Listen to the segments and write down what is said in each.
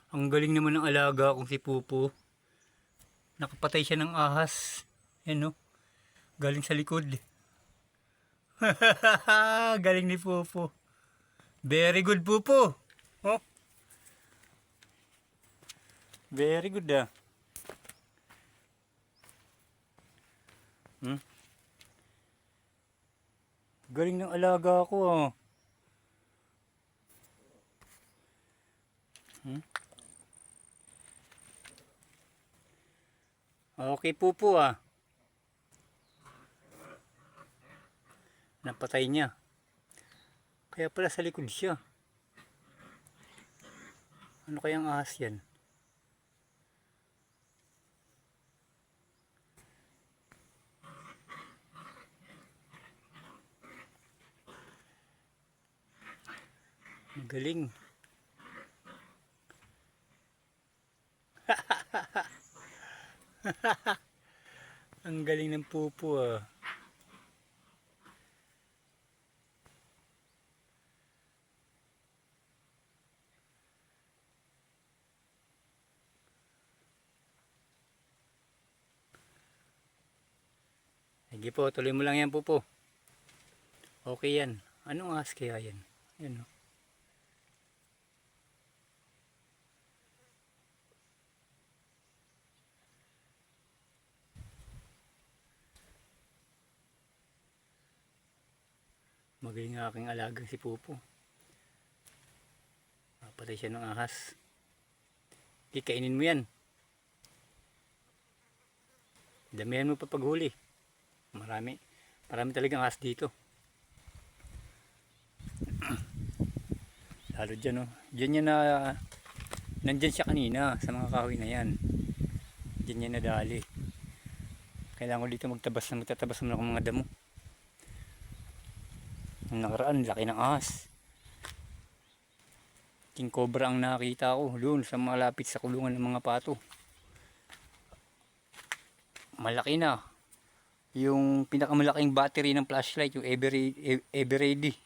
Ang galing naman ng alaga kong si Pupo. Nakapatay siya ng ahas. Yan no. Galing sa likod. Galing ni Pupo. Very good Pupo. Oh. Very good ah. Galing ng alaga ko ah. Okay Pupo ah. Napatay niya. Kaya pala sa likod siya. Ano kayang ahas yan? Galing. Ang galing ng Pupo ah. Sige po, tuloy mo lang yan Pupo. Okay yan. Anong ahas kaya yan? Yan o. Magaling ang aking alagang si Pupo. Patay siya ng ahas. Kainin mo yan. Damihan mo pa paghuli. Marami talagang ahas dito. Lalo dyan oh. Dyan yan na nandyan siya kanina sa mga kahoy na yan. Dyan yan nadali. Kailangan ko dito magtatabas naman ako mga damo. Ang nakaraan, laki ng ahas. King cobra ang nakita ko doon sa malapit sa kulungan ng mga pato. Malaki na. Yung pinakamalaking battery ng flashlight, yung Everready.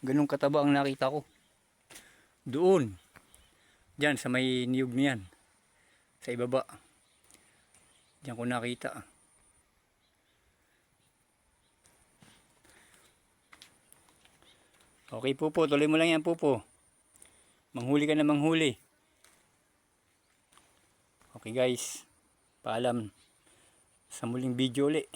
Ganun kataba ang nakita ko. Doon. Diyan sa may niyog niyan. Sa ibaba. Diyan ko nakita. Okay Pupo, tuloy mo lang yan Pupo. Manghuli ka na manghuli. Okay guys, paalam sa muling video ulit.